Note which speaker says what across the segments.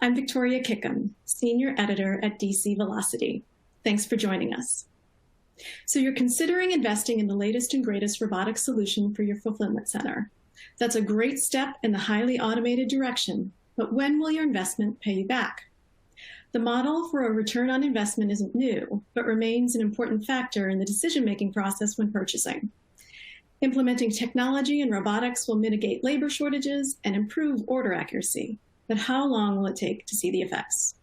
Speaker 1: I'm Victoria Kickham, Senior Editor at DC Velocity. Thanks for joining us. So you're considering investing in the latest and greatest robotic solution for your fulfillment center. That's a great step in the highly automated direction, but when will your investment pay you back? The model for a return on investment isn't new, but remains an important factor in the decision-making process when purchasing. Implementing technology and robotics will mitigate labor shortages and improve order accuracy, but how long will it take to see the effects?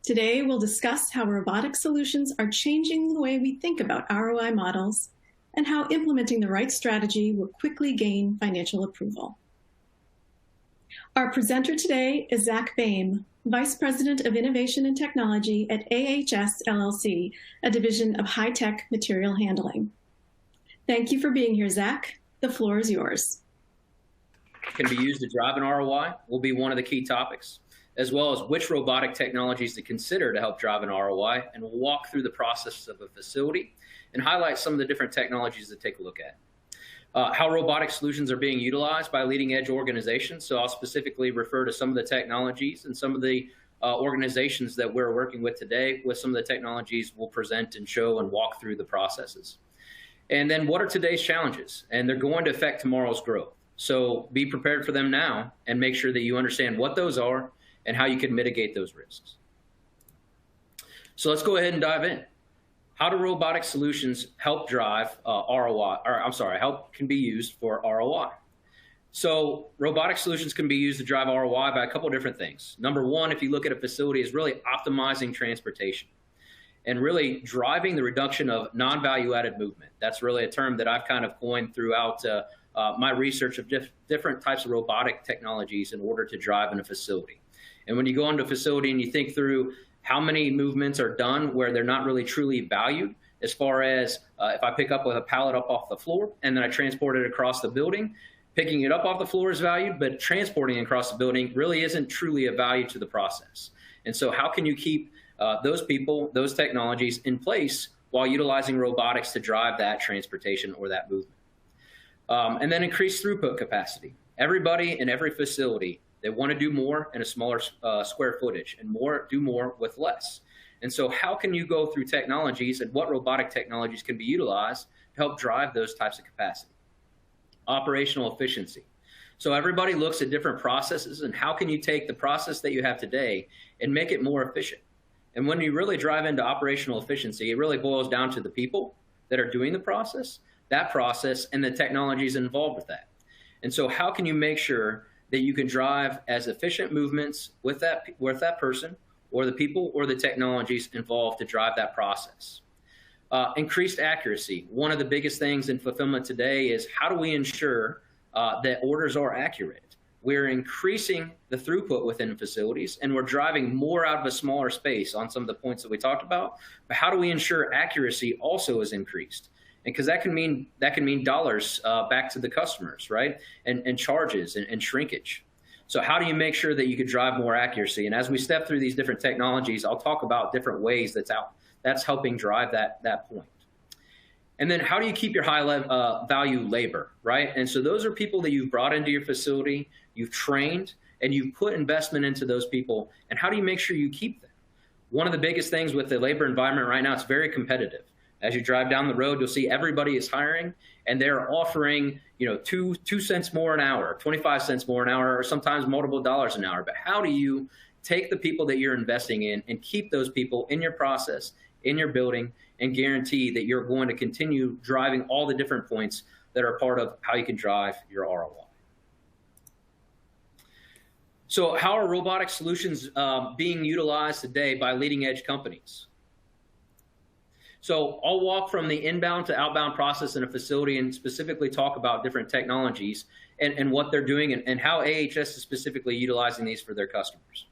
Speaker 1: Today, we'll discuss how robotic solutions are changing the way we think about ROI models and how implementing the right strategy will quickly gain financial approval. Our presenter today is Zach Boehm, Vice President of Innovation and Technology at AHS LLC, a division of high-tech material handling. Thank you for being here, Zach. The floor is yours.
Speaker 2: Can be used to drive an ROI will be one of the key topics, as well as which robotic technologies to consider to help drive an ROI, and we'll walk through the process of a facility and highlight some of the different technologies to take a look at. How robotic solutions are being utilized by leading edge organizations. So I'll specifically refer to some of the technologies and some of the organizations that we're working with today with some of the technologies we'll present and show and walk through the processes. And then what are today's challenges? And they're going to affect tomorrow's growth. So be prepared for them now and make sure that you understand what those are and how you can mitigate those risks. So let's go ahead and dive in. How do robotic solutions help drive can be used for ROI? So robotic solutions can be used to drive ROI by a couple of different things. Number one, if you look at a facility, is really optimizing transportation and really driving the reduction of non-value added movement. That's really a term that I've kind of coined throughout my research of different types of robotic technologies in order to drive in a facility. And when you go into a facility and you think through how many movements are done where they're not really truly valued, as far as if I pick up with a pallet up off the floor and then I transport it across the building, picking it up off the floor is valued, but transporting it across the building really isn't truly a value to the process. And so how can you keep those people, those technologies in place while utilizing robotics to drive that transportation or that movement? And then increase throughput capacity. Everybody in every facility, they want to do more in a smaller square footage and do more with less. And so how can you go through technologies and what robotic technologies can be utilized to help drive those types of capacity? Operational efficiency. So everybody looks at different processes and how can you take the process that you have today and make it more efficient? And when you really drive into operational efficiency, it really boils down to the people that are doing the process, that process, and the technologies involved with that. And so how can you make sure that you can drive as efficient movements with that person or the people or the technologies involved to drive that process? Increased accuracy. One of the biggest things in fulfillment today is how do we ensure that orders are accurate? We're increasing the throughput within facilities and we're driving more out of a smaller space on some of the points that we talked about. But how do we ensure accuracy also is increased? Because that can mean dollars back to the customers, right? And charges and shrinkage. So how do you make sure that you could drive more accuracy? And as we step through these different technologies, I'll talk about different ways that's helping drive that point. And then how do you keep your high value labor, right? And so those are people that you've brought into your facility, you've trained, and you've put investment into those people. And how do you make sure you keep them? One of the biggest things with the labor environment right now, it's very competitive. As you drive down the road, you'll see everybody is hiring and they're offering, 2 cents more an hour, 25 cents more an hour, or sometimes multiple dollars an hour. But how do you take the people that you're investing in and keep those people in your process, in your building, and guarantee that you're going to continue driving all the different points that are part of how you can drive your ROI? So how are robotic solutions being utilized today by leading edge companies? So I'll walk from the inbound to outbound process in a facility and specifically talk about different technologies and what they're doing and how AHS is specifically utilizing these for their customers.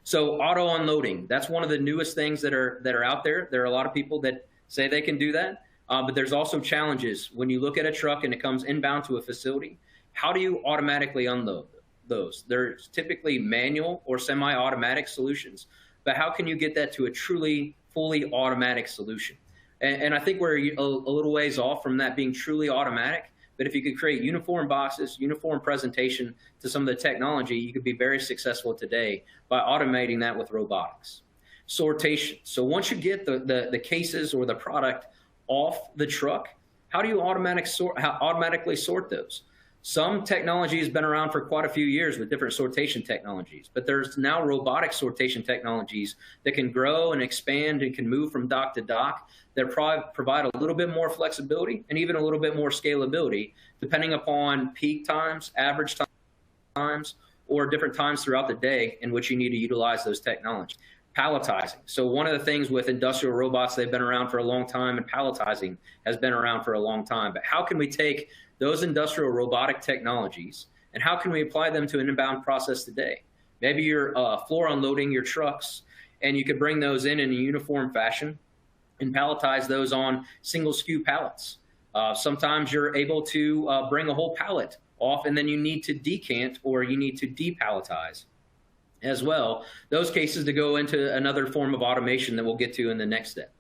Speaker 2: So auto unloading, that's one of the newest things that are out there. There are a lot of people that say they can do that, but there's also challenges. When you look at a truck and it comes inbound to a facility, how do you automatically unload those? There's typically manual or semi-automatic solutions, but how can you get that to a truly fully automatic solution? And I think we're a little ways off from that being truly automatic, but if you could create uniform boxes, uniform presentation to some of the technology, you could be very successful today by automating that with robotics. Sortation. So once you get the cases or the product off the truck, how do you automatically sort those? Some technology has been around for quite a few years with different sortation technologies, but there's now robotic sortation technologies that can grow and expand and can move from dock to dock that provide a little bit more flexibility and even a little bit more scalability depending upon peak times, average times, or different times throughout the day in which you need to utilize those technologies. Palletizing. So one of the things with industrial robots, they've been around for a long time, and palletizing has been around for a long time. But how can we take those industrial robotic technologies and how can we apply them to an inbound process today? Maybe you're floor unloading your trucks and you could bring those in a uniform fashion and palletize those on single SKU pallets. Sometimes you're able to bring a whole pallet off and then you need to decant or you need to depalletize as well. Those cases to go into another form of automation that we'll get to in the next step.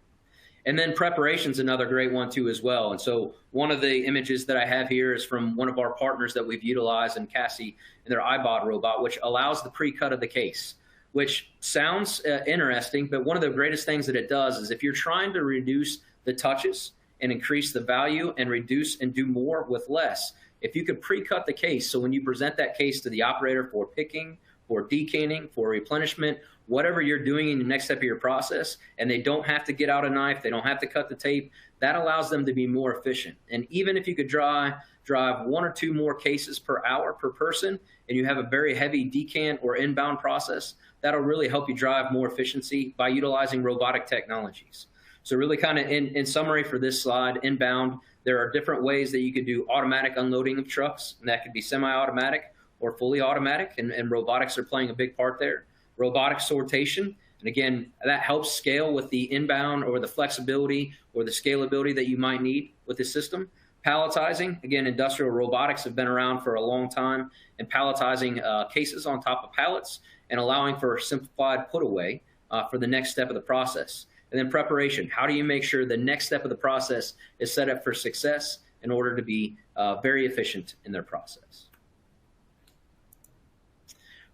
Speaker 2: And then preparation is another great one too as well. And so one of the images that I have here is from one of our partners that we've utilized in Cassie and their iBot robot, which allows the pre-cut of the case, which sounds interesting, but one of the greatest things that it does is if you're trying to reduce the touches and increase the value and reduce and do more with less, if you could pre-cut the case, so when you present that case to the operator for picking, for decanting, for replenishment, whatever you're doing in the next step of your process, and they don't have to get out a knife, they don't have to cut the tape, that allows them to be more efficient. And even if you could drive one or two more cases per hour per person, and you have a very heavy decant or inbound process, that'll really help you drive more efficiency by utilizing robotic technologies. So really kind of in summary for this slide, inbound, there are different ways that you could do automatic unloading of trucks, and that could be semi-automatic or fully automatic, and robotics are playing a big part there. Robotic sortation, and again, that helps scale with the inbound or the flexibility or the scalability that you might need with the system. Palletizing, again, industrial robotics have been around for a long time, and palletizing cases on top of pallets and allowing for simplified put away for the next step of the process. And then preparation, how do you make sure the next step of the process is set up for success in order to be very efficient in their process.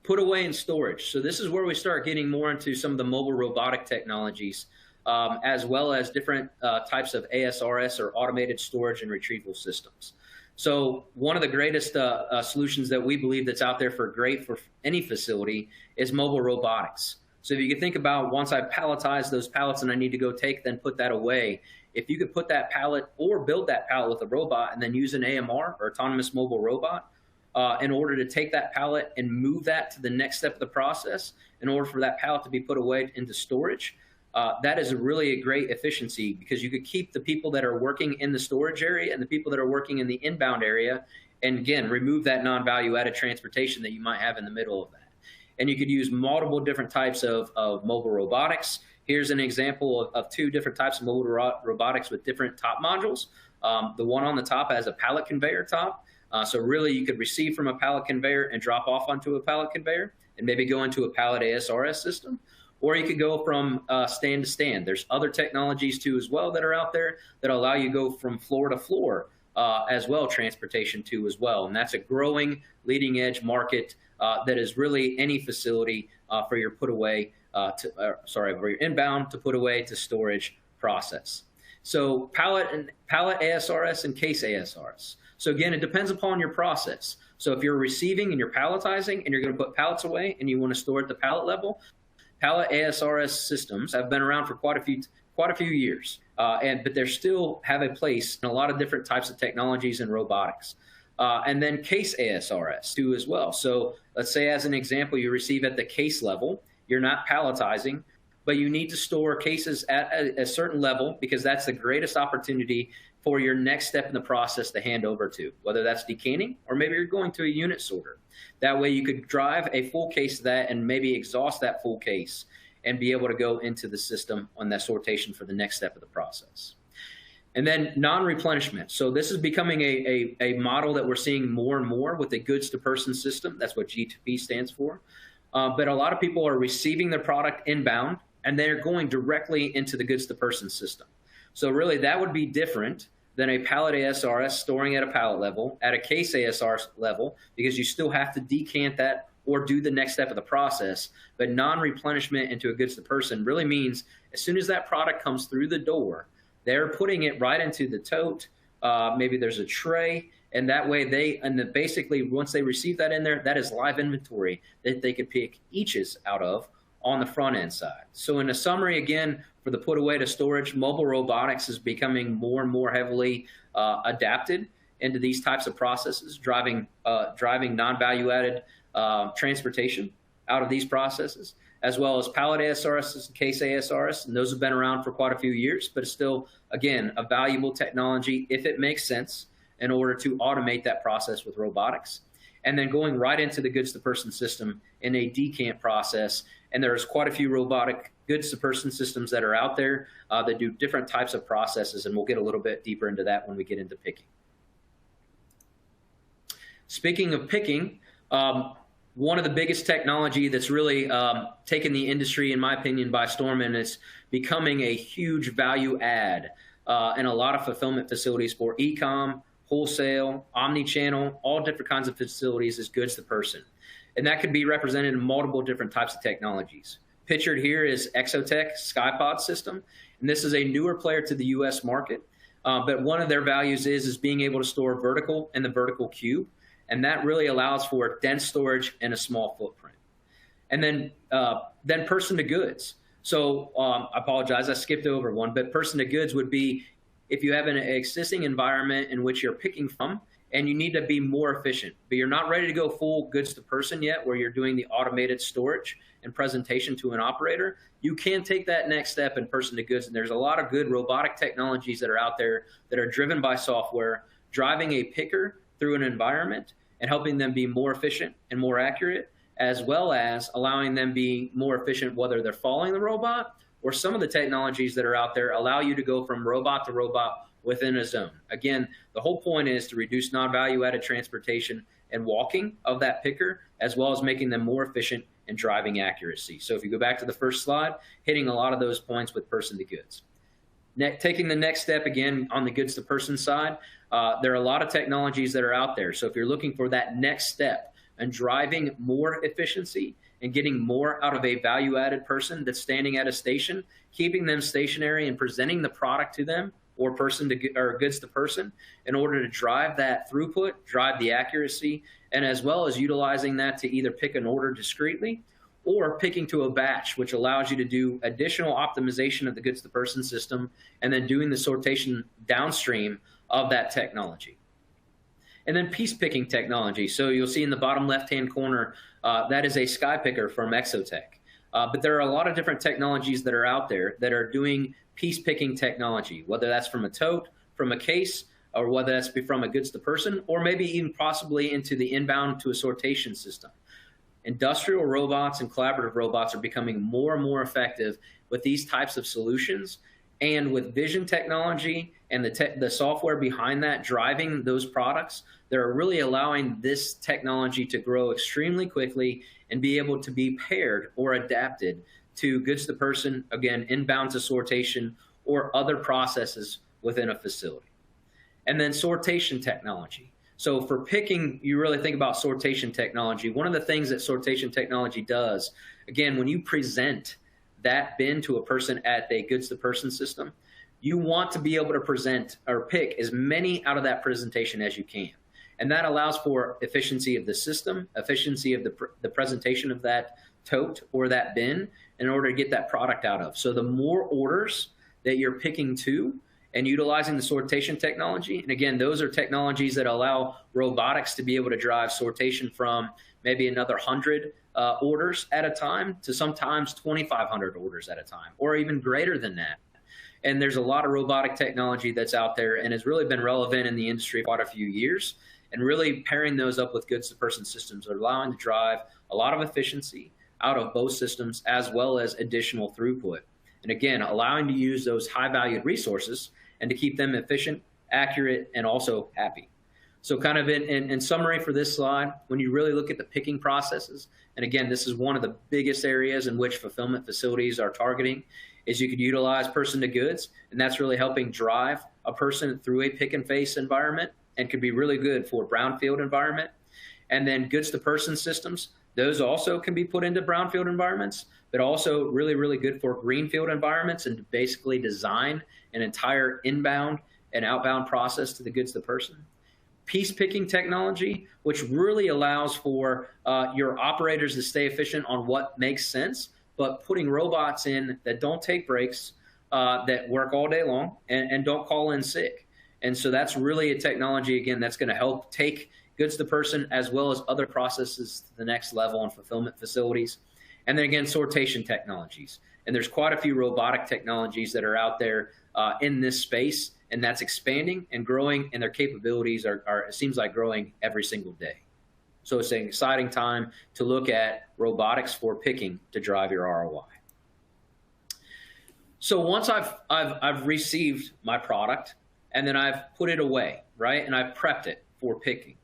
Speaker 2: Put away and storage. So this is where we start getting more into some of the mobile robotic technologies, as well as different types of ASRS or automated storage and retrieval systems. So one of the greatest solutions that we believe that's out there for any facility is mobile robotics. So if you could think about once I've palletized those pallets and I need to go then put that away, if you could put that pallet or build that pallet with a robot and then use an AMR or autonomous mobile robot, in order to take that pallet and move that to the next step of the process, in order for that pallet to be put away into storage, that is really a great efficiency because you could keep the people that are working in the storage area and the people that are working in the inbound area, and again, remove that non-value added transportation that you might have in the middle of that. And you could use multiple different types of mobile robotics. Here's an example of two different types of mobile robotics with different top modules. The one on the top has a pallet conveyor top. So really you could receive from a pallet conveyor and drop off onto a pallet conveyor and maybe go into a pallet ASRS system, or you could go from stand to stand. There's other technologies too as well that are out there that allow you to go from floor to floor as well, transportation too as well. And that's a growing leading edge market that is really any facility for your put away, for your inbound to put away to storage process. So pallet ASRS and case ASRS. So again, it depends upon your process. So if you're receiving and you're palletizing and you're going to put pallets away and you want to store at the pallet level, pallet ASRS systems have been around for quite a few years, but they still have a place in a lot of different types of technologies and robotics. And then case ASRS too as well. So let's say as an example, you receive at the case level, you're not palletizing, but you need to store cases at a certain level because that's the greatest opportunity for your next step in the process to hand over to, whether that's decanting or maybe you're going to a unit sorter. That way you could drive a full case of that and maybe exhaust that full case and be able to go into the system on that sortation for the next step of the process. And then non-replenishment. So this is becoming a model that we're seeing more and more with the goods to person system. That's what G2P stands for. But a lot of people are receiving their product inbound and they're going directly into the goods to person system. So really that would be different than a pallet ASRS storing at a pallet level, at a case ASR level, because you still have to decant that or do the next step of the process. But non-replenishment into a goods to person really means as soon as that product comes through the door, they're putting it right into the tote. Maybe there's a tray, and that way basically once they receive that in there, that is live inventory that they could pick eaches out of on the front end side. So in a summary, again, for the put away to storage, mobile robotics is becoming more and more heavily adapted into these types of processes, driving non-value added transportation out of these processes, as well as pallet ASRS and case ASRS. And those have been around for quite a few years, but it's still, again, a valuable technology if it makes sense in order to automate that process with robotics. And then going right into the goods to person system in a decant process. And there's quite a few robotic goods to person systems that are out there that do different types of processes. And we'll get a little bit deeper into that when we get into picking. Speaking of picking, one of the biggest technology that's really taken the industry, in my opinion, by storm, and it's becoming a huge value add in a lot of fulfillment facilities for e-com, wholesale, omni-channel, all different kinds of facilities is goods to person. And that could be represented in multiple different types of technologies. Pictured here is Exotech SkyPod system, and this is a newer player to the U.S. market. But one of their values is being able to store vertical in the vertical cube, and that really allows for dense storage and a small footprint. And then person to goods. So I apologize, I skipped over one, but person to goods would be if you have an existing environment in which you're picking from and you need to be more efficient, but you're not ready to go full goods to person yet, where you're doing the automated storage and presentation to an operator, you can take that next step in person to goods. And there's a lot of good robotic technologies that are out there that are driven by software, driving a picker through an environment and helping them be more efficient and more accurate, as well as allowing them be more efficient whether they're following the robot, or some of the technologies that are out there allow you to go from robot to robot within a zone. Again, the whole point is to reduce non-value added transportation and walking of that picker, as well as making them more efficient and driving accuracy. So if you go back to the first slide, hitting a lot of those points with person to goods. Taking the next step again on the goods to person side, there are a lot of technologies that are out there. So if you're looking for that next step and driving more efficiency and getting more out of a value-added person that's standing at a station, keeping them stationary and presenting the product to them or goods to person in order to drive that throughput, drive the accuracy, and as well as utilizing that to either pick an order discreetly or picking to a batch, which allows you to do additional optimization of the goods to person system and then doing the sortation downstream of that technology. And then piece picking technology. So you'll see in the bottom left-hand corner, that is a sky picker from Exotech. But there are a lot of different technologies that are out there that are doing piece picking technology, whether that's from a tote, from a case, or whether that's from a goods to person, or maybe even possibly into the inbound to a sortation system. Industrial robots and collaborative robots are becoming more and more effective with these types of solutions. And with vision technology and the software behind that driving those products, they're really allowing this technology to grow extremely quickly and be able to be paired or adapted to goods to person, again, inbound to sortation or other processes within a facility. And then sortation technology. So for picking, you really think about sortation technology. One of the things that sortation technology does, again, when you present that bin to a person at a goods to person system, you want to be able to present or pick as many out of that presentation as you can. And that allows for efficiency of the system, efficiency of the presentation of that tote or that bin in order to get that product out of. So the more orders that you're picking to and utilizing the sortation technology, and again, those are technologies that allow robotics to be able to drive sortation from maybe another 100 orders at a time to sometimes 2,500 orders at a time, or even greater than that. And there's a lot of robotic technology that's out there and has really been relevant in the industry for quite a few years. And really pairing those up with goods to person systems are allowing to drive a lot of efficiency out of both systems, as well as additional throughput. And again, allowing to use those high valued resources and to keep them efficient, accurate, and also happy. So kind of in summary for this slide, when you really look at the picking processes, and again, this is one of the biggest areas in which fulfillment facilities are targeting, is you could utilize person to goods, and that's really helping drive a person through a pick and face environment and can be really good for brownfield environment. And then goods to person systems, those also can be put into brownfield environments, but also really, really good for greenfield environments and to basically design an entire inbound and outbound process to the goods to person. Piece picking technology, which really allows for your operators to stay efficient on what makes sense, but putting robots in that don't take breaks, that work all day long and don't call in sick. And so that's really a technology, again, that's going to help take goods to person as well as other processes to the next level in fulfillment facilities. And then again, sortation technologies. And there's quite a few robotic technologies that are out there in this space, and that's expanding and growing, and their capabilities are it seems like growing every single day. So it's an exciting time to look at robotics for picking to drive your ROI. So once I've received my product, and then I've put it away, right? And I've prepped it for picking.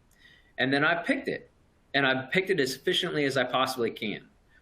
Speaker 2: And then I've picked it, and I've picked it as efficiently as I possibly can.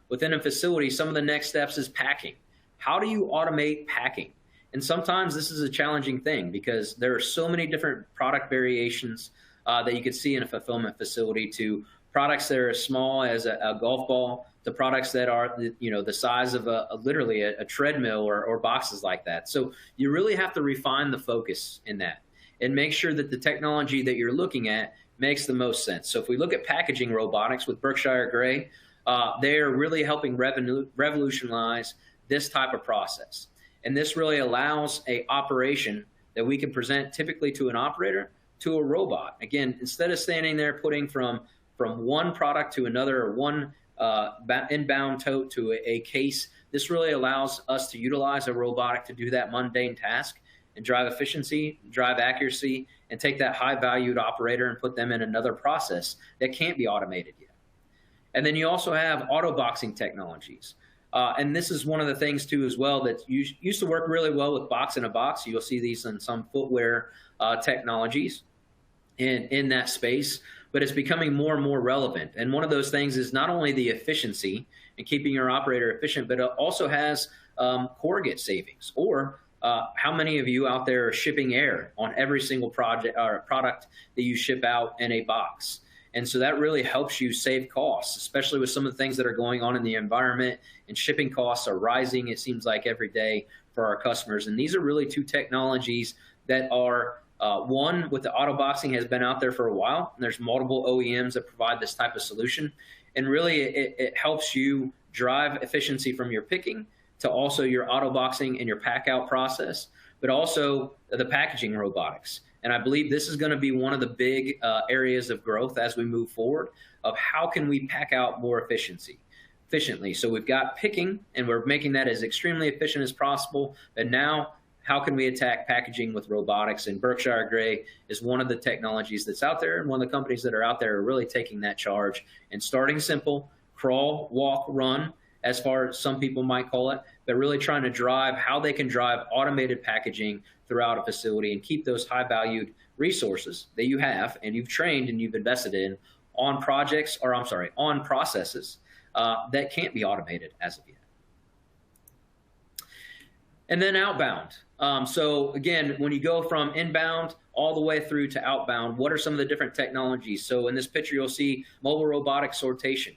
Speaker 2: Within a facility, some of the next steps is packing. How do you automate packing? And sometimes this is a challenging thing because there are so many different product variations that you could see in a fulfillment facility, to products that are as small as a golf ball to products that are the size of literally a treadmill or boxes like that. So you really have to refine the focus in that and make sure that the technology that you're looking at makes the most sense. So if we look at packaging robotics with Berkshire Grey, they are really helping revolutionize this type of process. And this really allows an operation that we can present typically to an operator to a robot. Again, instead of standing there putting from one product to another, or one inbound tote to a case, this really allows us to utilize a robotic to do that mundane task and drive efficiency, drive accuracy, and take that high-valued operator and put them in another process that can't be automated yet. And then you also have auto boxing technologies. And this is one of the things, too, as well, that used to work really well with box in a box. You'll see these in some footwear technologies in that space, but it's becoming more and more relevant. And one of those things is not only the efficiency and keeping your operator efficient, but it also has corrugate savings. Or how many of you out there are shipping air on every single project or product that you ship out in a box? And so that really helps you save costs, especially with some of the things that are going on in the environment, and shipping costs are rising, it seems like, every day for our customers. And these are really two technologies that are, one with the auto boxing has been out there for a while, and there's multiple OEMs that provide this type of solution. And really it helps you drive efficiency from your picking to also your auto boxing and your pack out process, but also the packaging robotics. And I believe this is going to be one of the big areas of growth as we move forward, of how can we pack out more efficiently. So we've got picking, and we're making that as extremely efficient as possible. And now, how can we attack packaging with robotics? And Berkshire Grey is one of the technologies that's out there, and one of the companies that are out there are really taking that charge and starting simple, crawl, walk, run, as far as some people might call it, but really trying to drive how they can drive automated packaging throughout a facility and keep those high-valued resources that you have and you've trained and you've invested in on processes that can't be automated as of yet. And then outbound. So again, when you go from inbound all the way through to outbound, what are some of the different technologies? So in this picture, you'll see mobile robotic sortation.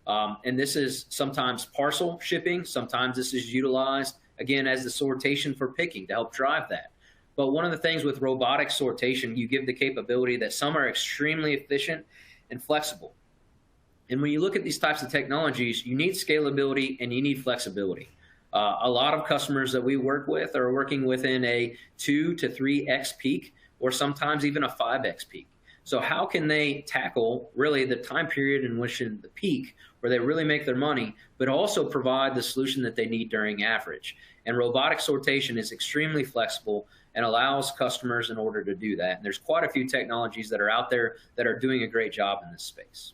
Speaker 2: And this is sometimes parcel shipping. Sometimes this is utilized, again, as the sortation for picking to help drive that. But one of the things with robotic sortation, you give the capability that some are extremely efficient and flexible. And when you look at these types of technologies, you need scalability and you need flexibility. A lot of customers that we work with are working within a 2 to 3x peak, or sometimes even a 5x peak. So how can they tackle really the time period in which in the peak where they really make their money, but also provide the solution that they need during average? And robotic sortation is extremely flexible and allows customers in order to do that. And there's quite a few technologies that are out there that are doing a great job in this space.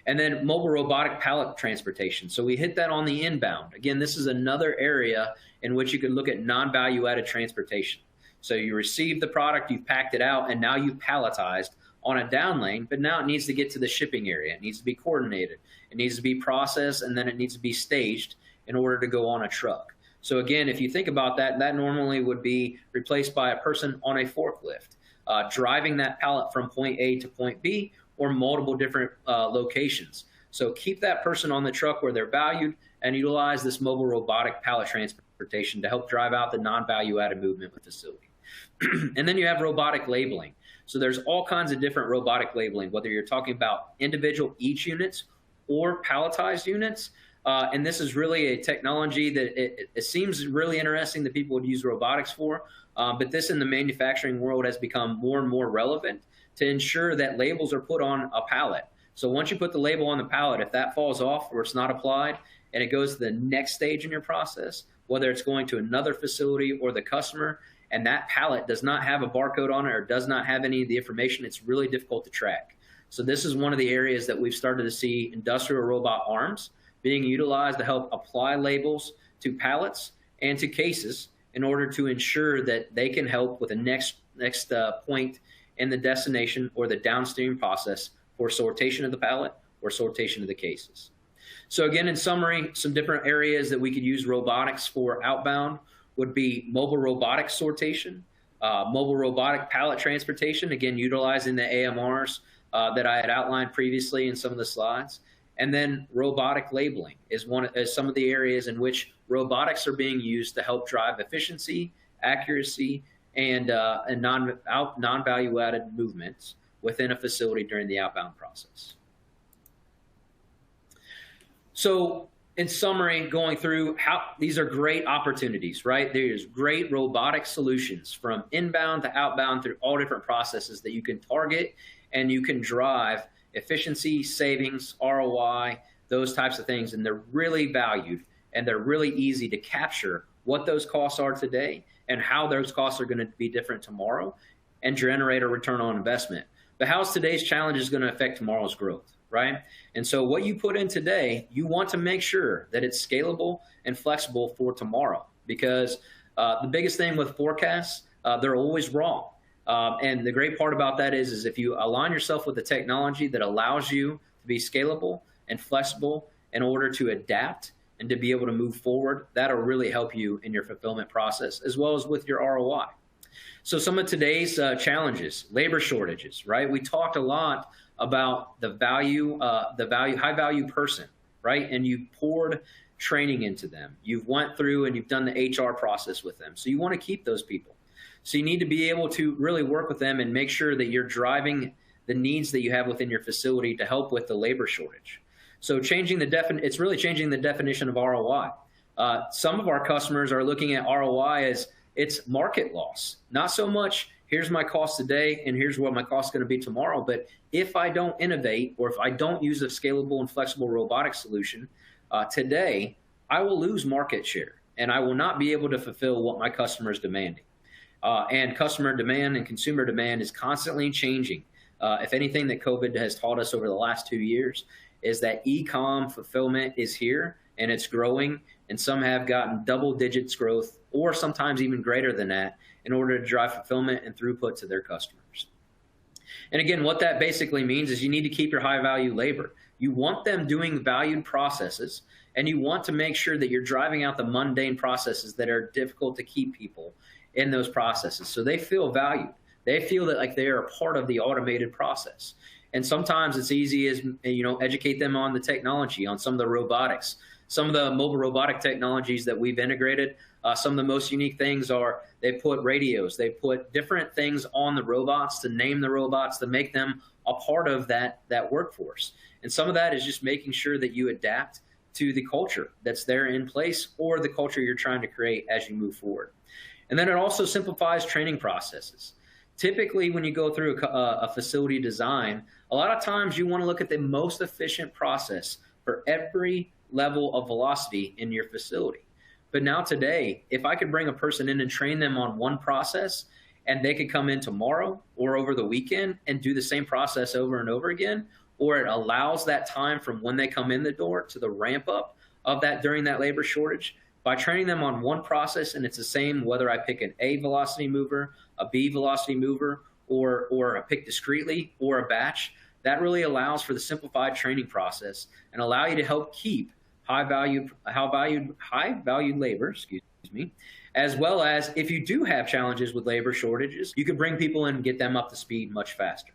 Speaker 2: And then mobile robotic pallet transportation. So we hit that on the inbound. Again, this is another area in which you can look at non-value added transportation. So you receive the product, you've packed it out, and now you've palletized on a down lane, but now it needs to get to the shipping area. It needs to be coordinated. It needs to be processed, and then it needs to be staged in order to go on a truck. So again, if you think about that, that normally would be replaced by a person on a forklift, driving that pallet from point A to point B, or multiple different locations. So keep that person on the truck where they're valued, and utilize this mobile robotic pallet transportation to help drive out the non-value added movement with the facility. And then you have robotic labeling. So there's all kinds of different robotic labeling, whether you're talking about individual each units or palletized units. And this is really a technology that it seems really interesting that people would use robotics for, but this in the manufacturing world has become more and more relevant to ensure that labels are put on a pallet. So once you put the label on the pallet, if that falls off or it's not applied and it goes to the next stage in your process, whether it's going to another facility or the customer, and that pallet does not have a barcode on it or does not have any of the information, it's really difficult to track. So this is one of the areas that we've started to see industrial robot arms being utilized to help apply labels to pallets and to cases in order to ensure that they can help with the next point in the destination or the downstream process for sortation of the pallet or sortation of the cases. So again, in summary, some different areas that we could use robotics for outbound would be mobile robotic sortation, mobile robotic pallet transportation, again, utilizing the AMRs that I had outlined previously in some of the slides. And then robotic labeling is some of the areas in which robotics are being used to help drive efficiency, accuracy, and non-value added movements within a facility during the outbound process. So in summary, going through how these are great opportunities, right? There's great robotic solutions from inbound to outbound through all different processes that you can target and you can drive efficiency, savings, ROI, those types of things. And they're really valued and they're really easy to capture what those costs are today and how those costs are going to be different tomorrow and generate a return on investment. But how's today's challenge is going to affect tomorrow's growth, right? And so what you put in today, you want to make sure that it's scalable and flexible for tomorrow, because the biggest thing with forecasts, they're always wrong. And the great part about that is if you align yourself with the technology that allows you to be scalable and flexible in order to adapt and to be able to move forward, that'll really help you in your fulfillment process as well as with your ROI. So some of today's challenges, labor shortages, right? We talked a lot about the high value person, right? And you poured training into them. You've went through and you've done the HR process with them. So you want to keep those people. So you need to be able to really work with them and make sure that you're driving the needs that you have within your facility to help with the labor shortage. So it's really changing the definition of ROI. Some of our customers are looking at ROI as it's market loss, not so much here's my cost today and here's what my cost is going to be tomorrow. But if I don't innovate or if I don't use a scalable and flexible robotic solution today, I will lose market share and I will not be able to fulfill what my customer is demanding. And customer demand and consumer demand is constantly changing. If anything that COVID has taught us over the last 2 years is that e-com fulfillment is here and it's growing, and some have gotten double digits growth or sometimes even greater than that in order to drive fulfillment and throughput to their customers. And again, what that basically means is you need to keep your high value labor. You want them doing valued processes, and you want to make sure that you're driving out the mundane processes that are difficult to keep people in those processes. So they feel valued. They feel that like they are a part of the automated process. And sometimes it's easy as, educate them on the technology, on some of the robotics, some of the mobile robotic technologies that we've integrated. Some of the most unique things are they put radios, they put different things on the robots to name the robots to make them a part of that workforce. And some of that is just making sure that you adapt to the culture that's there in place or the culture you're trying to create as you move forward. And then it also simplifies training processes. Typically, when you go through a facility design, a lot of times you want to look at the most efficient process for every level of velocity in your facility. But now today, if I could bring a person in and train them on one process, and they could come in tomorrow or over the weekend and do the same process over and over again, or it allows that time from when they come in the door to the ramp up of that during that labor shortage, by training them on one process, and it's the same whether I pick an A velocity mover, a B velocity mover, or a pick discretely or a batch, that really allows for the simplified training process and allow you to help keep high valued labor, me, as well as if you do have challenges with labor shortages, you can bring people in and get them up to speed much faster.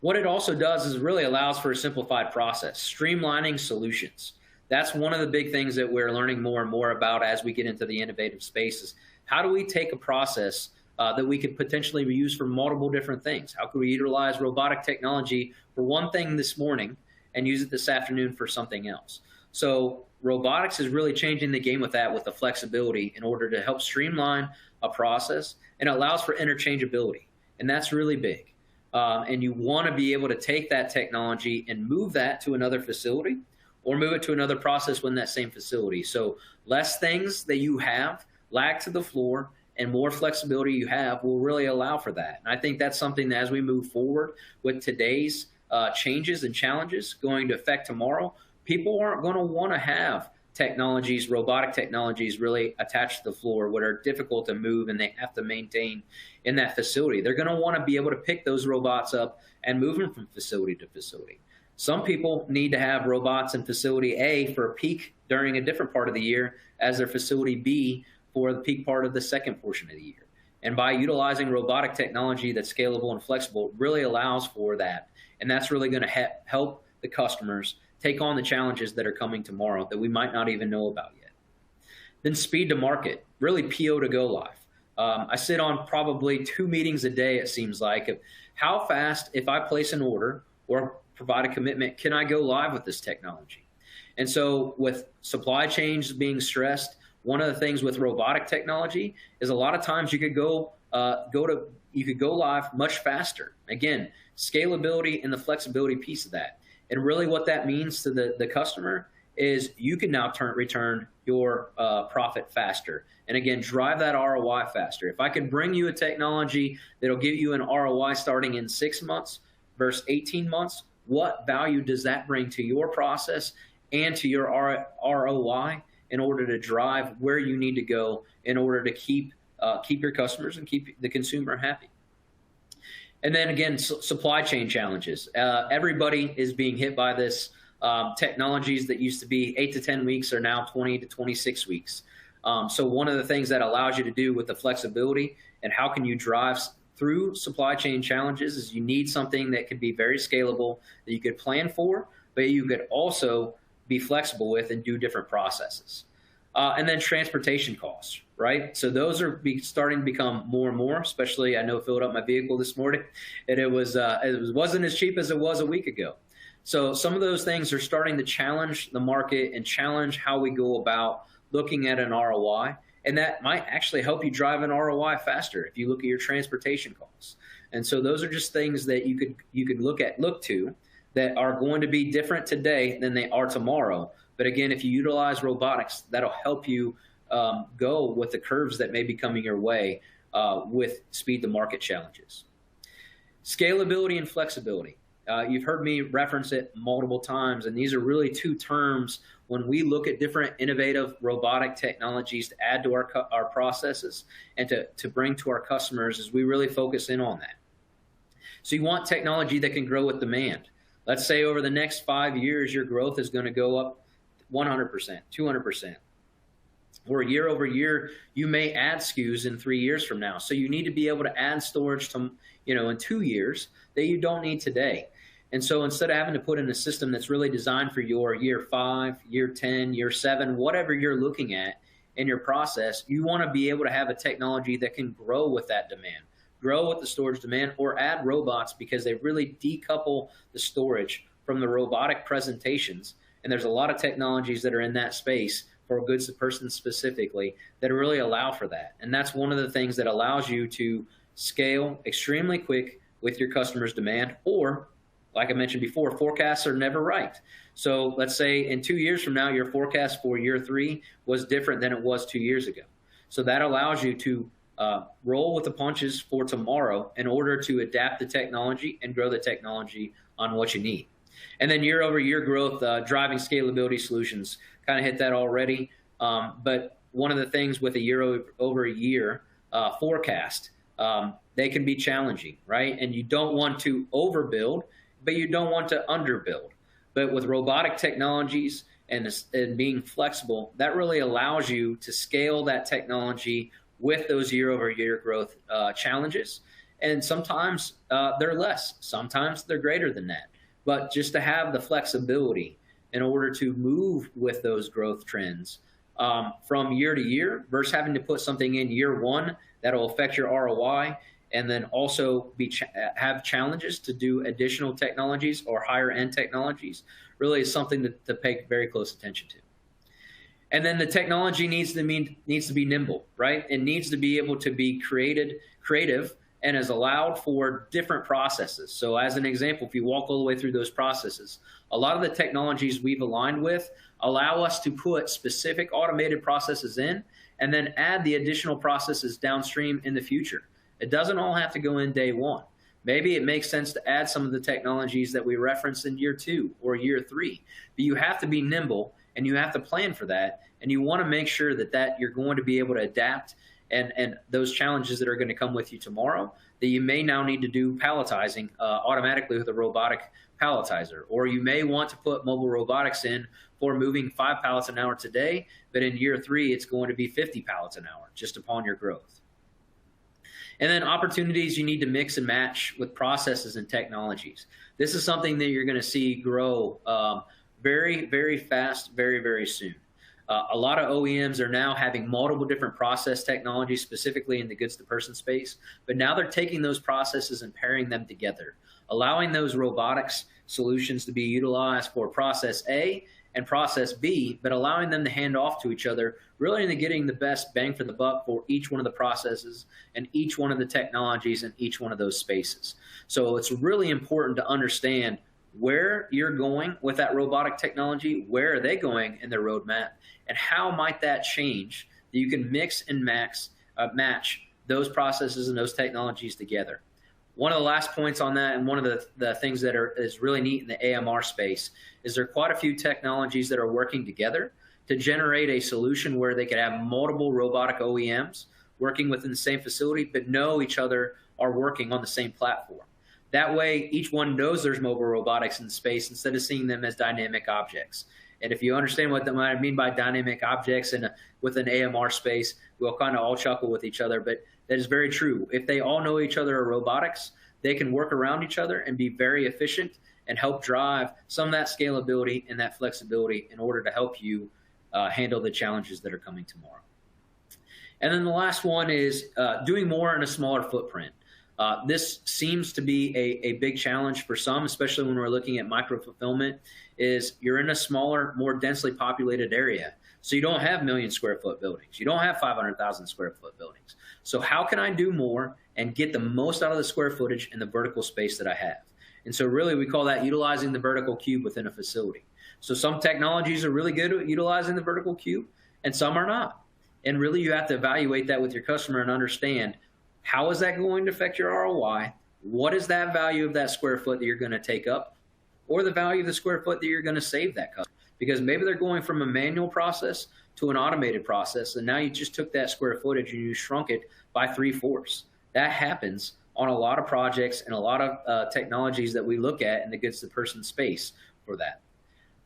Speaker 2: What it also does is really allows for a simplified process, streamlining solutions. That's one of the big things that we're learning more and more about as we get into the innovative spaces. How do we take a process that we could potentially use for multiple different things? How can we utilize robotic technology for one thing this morning and use it this afternoon for something else? So robotics is really changing the game with that, with the flexibility in order to help streamline a process, and allows for interchangeability. And that's really big. And you want to be able to take that technology and move that to another facility or move it to another process within that same facility. So less things that you have lag to the floor, and more flexibility you have will really allow for that. And I think that's something that as we move forward with today's changes and challenges going to affect tomorrow, people aren't going to want to have technologies, robotic technologies really attached to the floor, what are difficult to move and they have to maintain in that facility. They're going to want to be able to pick those robots up and move them from facility to facility. Some people need to have robots in facility A for a peak during a different part of the year as their facility B for the peak part of the second portion of the year. And by utilizing robotic technology that's scalable and flexible, it really allows for that. And that's really going to help the customers take on the challenges that are coming tomorrow that we might not even know about yet. Then speed to market, really PO to go live. I sit on probably 2 meetings a day, it seems like, of how fast, if I place an order or provide a commitment, can I go live with this technology? And so with supply chains being stressed, one of the things with robotic technology is a lot of times you could go live much faster. Again, scalability and the flexibility piece of that. And really what that means to the customer is you can now return your profit faster. And again, drive that ROI faster. If I can bring you a technology that'll give you an ROI starting in 6 months versus 18 months, what value does that bring to your process and to your ROI in order to drive where you need to go in order to keep your customers and keep the consumer happy? And then again, supply chain challenges. Everybody is being hit by this. Technologies that used to be 8 to 10 weeks are now 20 to 26 weeks. So one of the things that allows you to do with the flexibility and how can you drive through supply chain challenges is you need something that could be very scalable, that you could plan for, but you could also be flexible with and do different processes. And then transportation costs, right? So those are starting to become more and more, especially I know I filled up my vehicle this morning and it wasn't as cheap as it was a week ago. So some of those things are starting to challenge the market and challenge how we go about looking at an ROI. And that might actually help you drive an ROI faster if you look at your transportation costs. And so those are just things that you could look to that are going to be different today than they are tomorrow. But again, if you utilize robotics, that'll help you go with the curves that may be coming your way with speed to market challenges. Scalability and flexibility. You've heard me reference it multiple times, and these are really 2 terms when we look at different innovative robotic technologies to add to our processes and to bring to our customers as we really focus in on that. So you want technology that can grow with demand. Let's say over the next 5 years, your growth is going to go up 100%, 200%. Or year over year, you may add SKUs in 3 years from now. So you need to be able to add storage to, in 2 years that you don't need today. And so instead of having to put in a system that's really designed for your year 5, year 10, year 7, whatever you're looking at in your process, you want to be able to have a technology that can grow with that demand, grow with the storage demand, or add robots because they really decouple the storage from the robotic presentations. And there's a lot of technologies that are in that space for goods to person specifically that really allow for that. And that's one of the things that allows you to scale extremely quick with your customers' demand, or like I mentioned before, forecasts are never right. So let's say in 2 years from now, your forecast for year 3 was different than it was 2 years ago. So that allows you to roll with the punches for tomorrow in order to adapt the technology and grow the technology on what you need. And then year over year growth, driving scalability solutions, kind of hit that already. But one of the things with a year over year forecast, they can be challenging, right? And you don't want to overbuild, but you don't want to underbuild. But with robotic technologies and being flexible, that really allows you to scale that technology with those year-over-year growth challenges. And sometimes they're less, sometimes they're greater than that. But just to have the flexibility in order to move with those growth trends from year to year versus having to put something in year one that'll affect your ROI, and then also have challenges to do additional technologies or higher end technologies, really is something to pay very close attention to. And then the technology needs to be nimble, right? It needs to be able to be creative, and is allowed for different processes. So as an example, if you walk all the way through those processes, a lot of the technologies we've aligned with allow us to put specific automated processes in and then add the additional processes downstream in the future. It doesn't all have to go in day one. Maybe it makes sense to add some of the technologies that we referenced in year 2 or year 3, but you have to be nimble and you have to plan for that. And you want to make sure that you're going to be able to adapt and those challenges that are going to come with you tomorrow, that you may now need to do palletizing automatically with a robotic palletizer. Or you may want to put mobile robotics in for moving 5 pallets an hour today, but in year 3, it's going to be 50 pallets an hour just upon your growth. And then opportunities you need to mix and match with processes and technologies. This is something that you're going to see grow very, very fast, very, very soon. A lot of OEMs are now having multiple different process technologies, specifically in the goods-to-person space, but now they're taking those processes and pairing them together, allowing those robotics solutions to be utilized for process A and process B, but allowing them to hand off to each other, really into getting the best bang for the buck for each one of the processes and each one of the technologies in each one of those spaces. So it's really important to understand where you're going with that robotic technology, where are they going in their roadmap, and how might that change that you can mix and match those processes and those technologies together. One of the last points on that, and one of the things that is really neat in the AMR space, is there are quite a few technologies that are working together to generate a solution where they could have multiple robotic OEMs working within the same facility, but know each other are working on the same platform. That way, each one knows there's mobile robotics in space instead of seeing them as dynamic objects. And if you understand what I mean by dynamic objects with an AMR space, we'll kind of all chuckle with each other, but that is very true. If they all know each other are robotics, they can work around each other and be very efficient and help drive some of that scalability and that flexibility in order to help you handle the challenges that are coming tomorrow. And then the last one is doing more in a smaller footprint. This seems to be a big challenge for some, especially when we're looking at micro-fulfillment, is you're in a smaller, more densely populated area. So you don't have million square foot buildings. You don't have 500,000 square foot buildings. So how can I do more and get the most out of the square footage in the vertical space that I have? And so really we call that utilizing the vertical cube within a facility. So some technologies are really good at utilizing the vertical cube and some are not. And really you have to evaluate that with your customer and understand, how is that going to affect your ROI? What is that value of that square foot that you're going to take up, or the value of the square foot that you're going to save that customer? Because maybe they're going from a manual process to an automated process, and now you just took that square footage and you shrunk it by 3/4. That happens on a lot of projects and a lot of technologies that we look at in the goods-to-person space for that.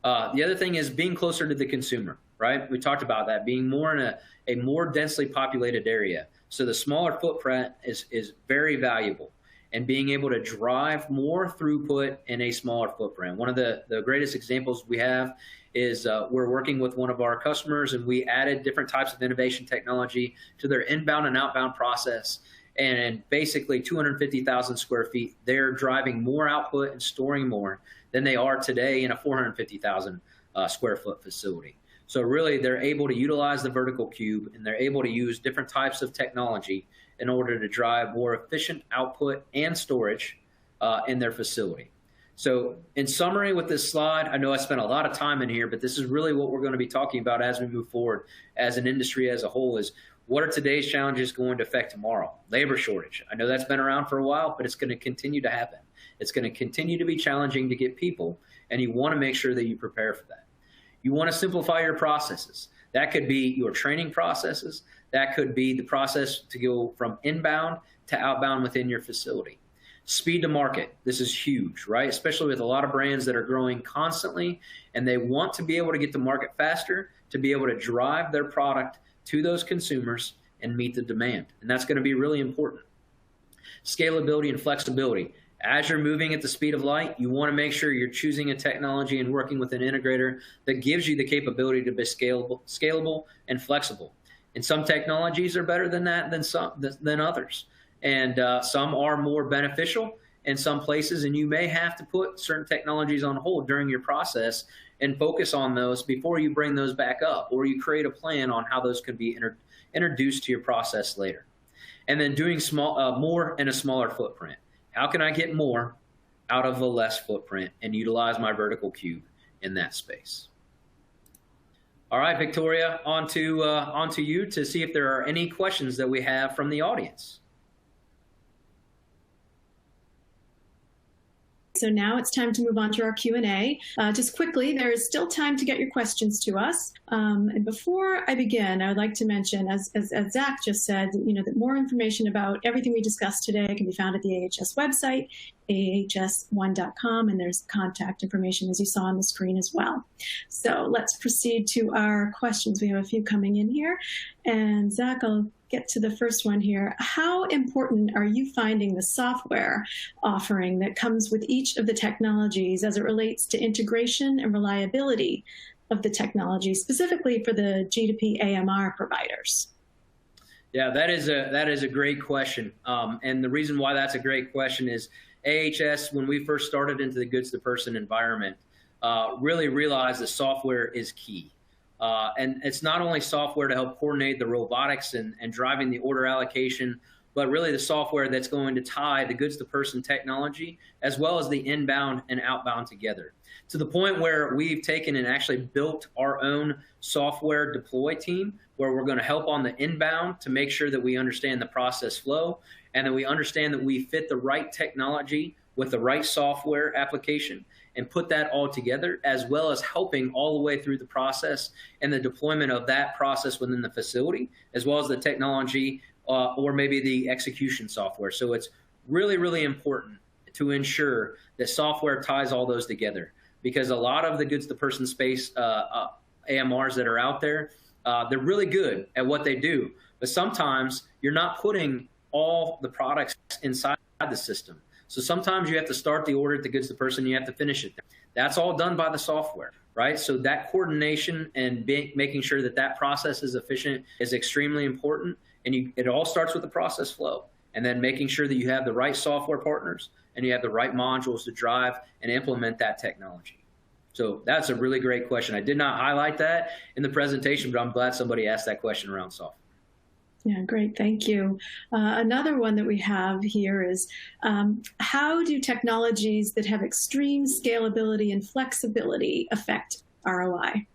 Speaker 2: The other thing is being closer to the consumer, right? We talked about that, being more in a more densely populated area. So the smaller footprint is very valuable, and being able to drive more throughput in a smaller footprint. One of the greatest examples we have is we're working with one of our customers, and we added different types of innovation technology to their inbound and outbound process. And in basically 250,000 square feet, they're driving more output and storing more than they are today in a 450,000 square foot facility. So really, they're able to utilize the vertical cube, and they're able to use different types of technology in order to drive more efficient output and storage in their facility. So in summary with this slide, I know I spent a lot of time in here, but this is really what we're going to be talking about as we move forward as an industry as a whole, is what are today's challenges going to affect tomorrow? Labor shortage. I know that's been around for a while, but it's going to continue to happen. It's going to continue to be challenging to get people, and you want to make sure that you prepare for that. You want to simplify your processes. That could be your training processes. That could be the process to go from inbound to outbound within your facility. Speed to market. This is huge, right? Especially with a lot of brands that are growing constantly and they want to be able to get to market faster to be able to drive their product to those consumers and meet the demand. And that's going to be really important. Scalability and flexibility. As you're moving at the speed of light, you want to make sure you're choosing a technology and working with an integrator that gives you the capability to be scalable and flexible. And some technologies are better than that than others. And some are more beneficial in some places, and you may have to put certain technologies on hold during your process and focus on those before you bring those back up, or you create a plan on how those could be introduced to your process later. And then doing more in a smaller footprint. How can I get more out of a less footprint and utilize my vertical cube in that space? All right, Victoria, on to you to see if there are any questions that we have from the audience.
Speaker 1: So now it's time to move on to our Q&A. Just quickly, there is still time to get your questions to us. And before I begin, I would like to mention, as Zach just said, that more information about everything we discussed today can be found at the AHS website, ahs1.com, and there's contact information, as you saw on the screen as well. So let's proceed to our questions. We have a few coming in here. And Zach, I'll get to the first one here. How important are you finding the software offering that comes with each of the technologies as it relates to integration and reliability of the technology, specifically for the G2P AMR providers?
Speaker 2: Yeah, that is a great question. And the reason why that's a great question is AHS, when we first started into the goods to person environment, really realized that software is key. And it's not only software to help coordinate the robotics and driving the order allocation, but really the software that's going to tie the goods to person technology as well as the inbound and outbound together, to the point where we've taken and actually built our own software deploy team where we're going to help on the inbound to make sure that we understand the process flow and that we understand that we fit the right technology with the right software application and put that all together, as well as helping all the way through the process and the deployment of that process within the facility, as well as the technology or maybe the execution software. So it's really, really important to ensure that software ties all those together, because a lot of the goods to person space AMRs that are out there, they're really good at what they do, but sometimes you're not putting all the products inside the system. So sometimes you have to start the order at the goods to person, you have to finish it. That's all done by the software, right? So that coordination and making sure that that process is efficient is extremely important. And it all starts with the process flow, and then making sure that you have the right software partners and you have the right modules to drive and implement that technology. So that's a really great question. I did not highlight that in the presentation, but I'm glad somebody asked that question around software.
Speaker 1: Yeah, great. Thank you. Another one that we have here is, how do technologies that have extreme scalability and flexibility affect ROI?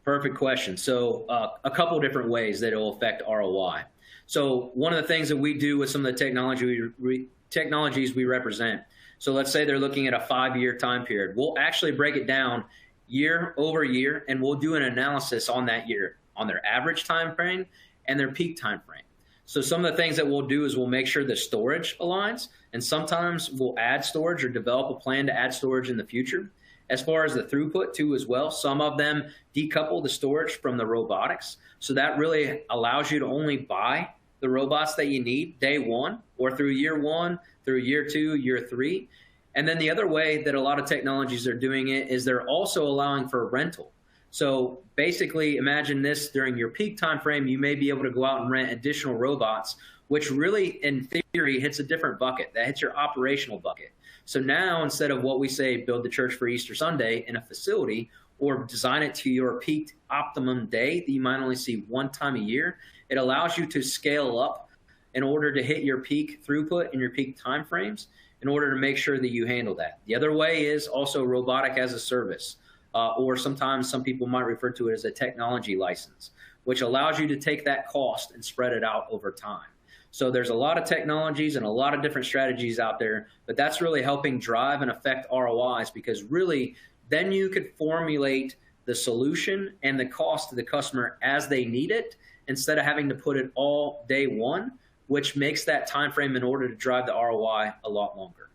Speaker 2: Perfect question. So a couple different ways that it will affect ROI. So one of the things that we do with some of the technologies we represent, so let's say they're looking at a 5-year time period. We'll actually break it down year over year, and we'll do an analysis on that year, on their average time frame and their peak time frame. So some of the things that we'll do is we'll make sure the storage aligns, and sometimes we'll add storage or develop a plan to add storage in the future. As far as the throughput too as well, some of them decouple the storage from the robotics. So that really allows you to only buy the robots that you need day one or through year 1, through year 2, year 3. And then the other way that a lot of technologies are doing it is they're also allowing for rental. So basically imagine this: during your peak time frame, you may be able to go out and rent additional robots, which really in theory hits a different bucket. That hits your operational bucket. So now instead of what we say, build the church for Easter Sunday in a facility or design it to your peak optimum day that you might only see one time a year, it allows you to scale up in order to hit your peak throughput and your peak time frames in order to make sure that you handle that. The other way is also robotic as a service. Or sometimes some people might refer to it as a technology license, which allows you to take that cost and spread it out over time. So there's a lot of technologies and a lot of different strategies out there, but that's really helping drive and affect ROIs, because really then you could formulate the solution and the cost to the customer as they need it, instead of having to put it all day one, which makes that time frame in order to drive the ROI a lot longer.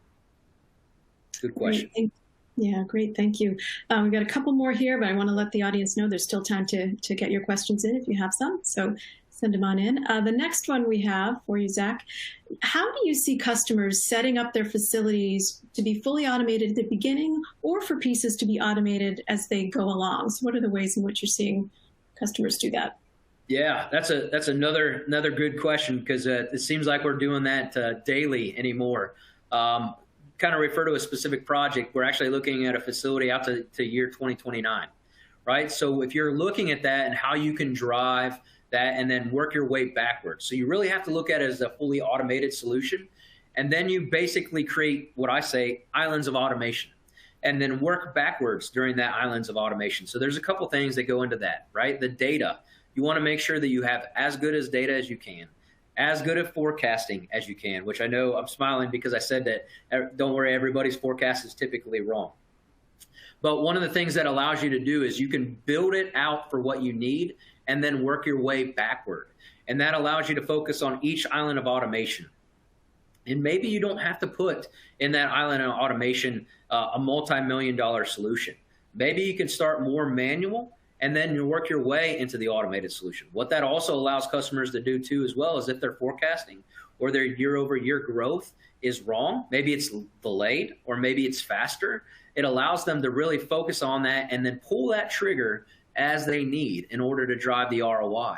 Speaker 2: Good question.
Speaker 1: Yeah, great. Thank you. We've got a couple more here, but I want to let the audience know there's still time to get your questions in if you have some. So send them on in. The next one we have for you, Zach. How do you see customers setting up their facilities to be fully automated at the beginning or for pieces to be automated as they go along? So what are the ways in which you're seeing customers do that?
Speaker 2: Yeah, that's another good question, because it seems like we're doing that daily anymore. Kind of refer to a specific project, we're actually looking at a facility out to year 2029, right? So if you're looking at that and how you can drive that and then work your way backwards. So you really have to look at it as a fully automated solution. And then you basically create what I say islands of automation, and then work backwards during that islands of automation. So there's a couple things that go into that, right? The data, you want to make sure that you have as good as data as you can, as good at forecasting as you can, which I know I'm smiling because I said that, don't worry, everybody's forecast is typically wrong. But one of the things that allows you to do is you can build it out for what you need and then work your way backward. And that allows you to focus on each island of automation. And maybe you don't have to put in that island of automation a multi-million-dollar solution. Maybe you can start more manual and then you work your way into the automated solution. What that also allows customers to do too as well is if they're forecasting or their year-over-year growth is wrong, maybe it's delayed or maybe it's faster, it allows them to really focus on that and then pull that trigger as they need in order to drive the ROI.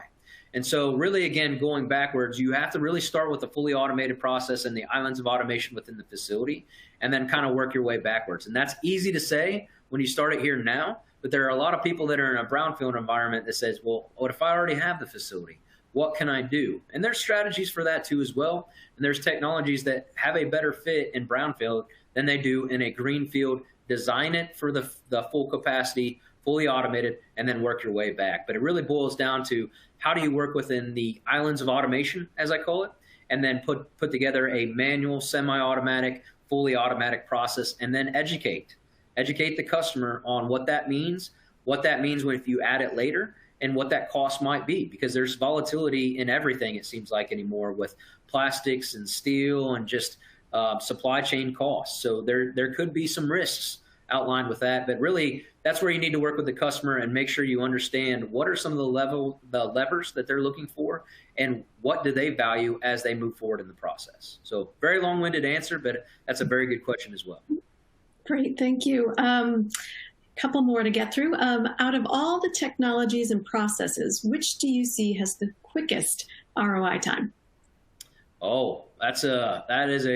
Speaker 2: And so really, again, going backwards, you have to really start with a fully automated process and the islands of automation within the facility, and then kind of work your way backwards. And that's easy to say when you start it here now, but there are a lot of people that are in a brownfield environment that says, well, what if I already have the facility? What can I do? And there's strategies for that too as well. And there's technologies that have a better fit in brownfield than they do in a greenfield. Design it for the full capacity, fully automated, and then work your way back. But it really boils down to how do you work within the islands of automation, as I call it, and then put together a manual, semi-automatic, fully automatic process, and then educate the customer on what that means if you add it later, and what that cost might be, because there's volatility in everything, it seems like anymore, with plastics and steel and just supply chain costs. So there could be some risks outlined with that, but really that's where you need to work with the customer and make sure you understand what are some of the levers that they're looking for and what do they value as they move forward in the process. So very long-winded answer, but that's a very good question as well.
Speaker 1: Great, thank you. Couple more to get through. Out of all the technologies and processes, which do you see has the quickest ROI time?
Speaker 2: Oh, that is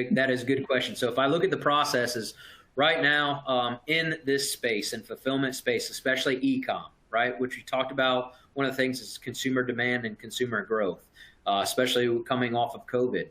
Speaker 2: a good question. So if I look at the processes right now in this space and fulfillment space, especially e-com, right, which we talked about, one of the things is consumer demand and consumer growth, especially coming off of COVID,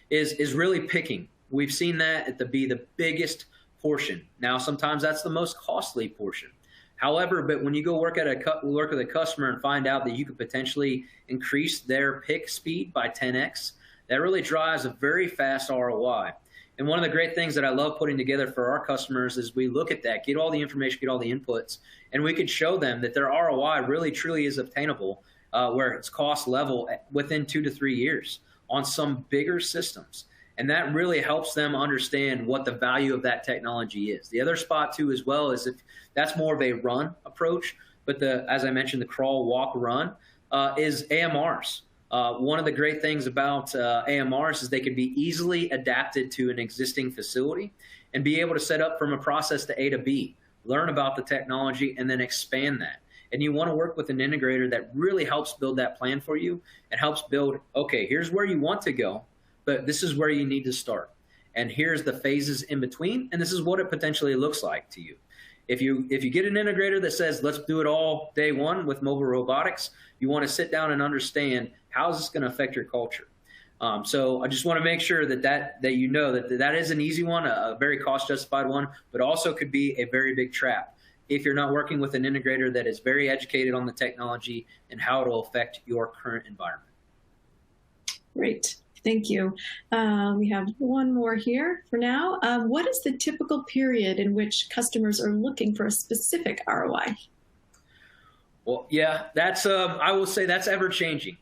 Speaker 2: is really picking. We've seen that to be the biggest portion. Now, sometimes that's the most costly portion. However, but when you go work with a customer and find out that you could potentially increase their pick speed by 10x, that really drives a very fast ROI. And one of the great things that I love putting together for our customers is we look at that, get all the information, get all the inputs, and we can show them that their ROI really truly is obtainable where it's cost level within 2 to 3 years on some bigger systems. And that really helps them understand what the value of that technology is. The other spot too as well is if that's more of a run approach, but as I mentioned, the crawl, walk, run is AMRs. One of the great things about AMRs is they can be easily adapted to an existing facility and be able to set up from a process to A to B, learn about the technology, and then expand that. And you want to work with an integrator that really helps build that plan for you and helps build, okay, here's where you want to go, but this is where you need to start. And here's the phases in between, and this is what it potentially looks like to you. If you get an integrator that says, let's do it all day one with mobile robotics, you want to sit down and understand how is this going to affect your culture. So I just want to make sure that you know that is an easy one, a very cost-justified one, but also could be a very big trap if you're not working with an integrator that is very educated on the technology and how it will affect your current environment.
Speaker 1: Great. Thank you. We have one more here for now. What is the typical period in which customers are looking for a specific ROI? Well,
Speaker 2: yeah, that's I will say that's ever changing.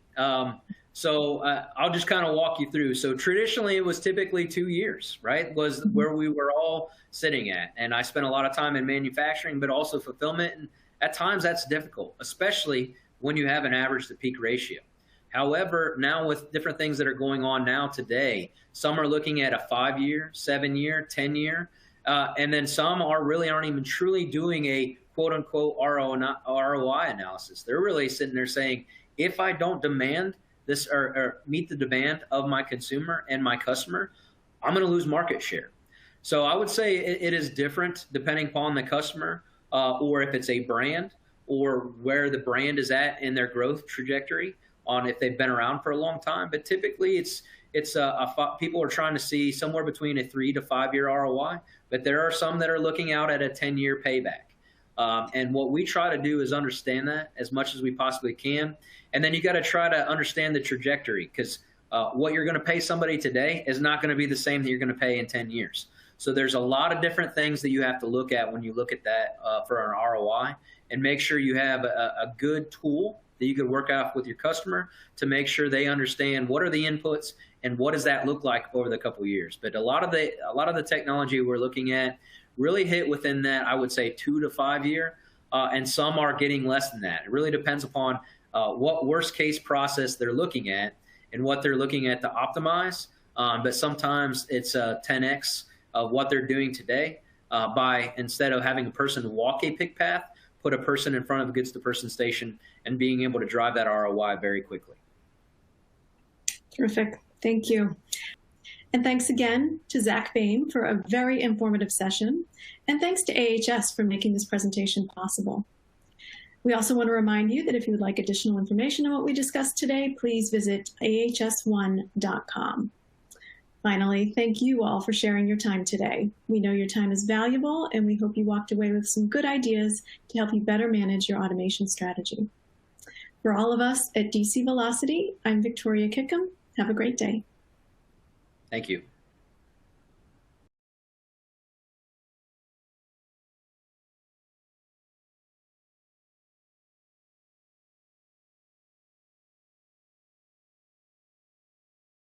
Speaker 2: So I'll just kind of walk you through. So traditionally, it was typically 2 years, right? Was where we were all sitting at. And I spent a lot of time in manufacturing, but also fulfillment. And at times that's difficult, especially when you have an average to peak ratio. However, now with different things that are going on now today, some are looking at a 5-year, 7-year, 10-year, and then some aren't even truly doing a quote unquote ROI analysis. They're really sitting there saying, if I don't demand this or meet the demand of my consumer and my customer, I'm going to lose market share. So I would say it is different depending upon the customer, or if it's a brand, or where the brand is at in their growth trajectory, on if they've been around for a long time. But typically people are trying to see somewhere between a 3 to 5 year ROI, but there are some that are looking out at a 10-year payback. And what we try to do is understand that as much as we possibly can. And then you got to try to understand the trajectory, because what you're going to pay somebody today is not going to be the same that you're going to pay in 10 years. So there's a lot of different things that you have to look at when you look at that for an ROI, and make sure you have a good tool that you could work out with your customer to make sure they understand what are the inputs and what does that look like over the couple of years. But a lot of the technology we're looking at really hit within that, I would say, 2 to 5 year, and some are getting less than that. It really depends upon what worst case process they're looking at and what they're looking at to optimize. But sometimes it's 10x of what they're doing today, by, instead of having a person walk a pick path, put a person in front of a goods to person station and being able to drive that ROI very quickly.
Speaker 1: Terrific. Thank you. And thanks again to Zach Bain for a very informative session. And thanks to AHS for making this presentation possible. We also want to remind you that if you would like additional information on what we discussed today, please visit ahs1.com. Finally, thank you all for sharing your time today. We know your time is valuable, and we hope you walked away with some good ideas to help you better manage your automation strategy. For all of us at DC Velocity, I'm Victoria Kickham. Have a great day.
Speaker 2: Thank you.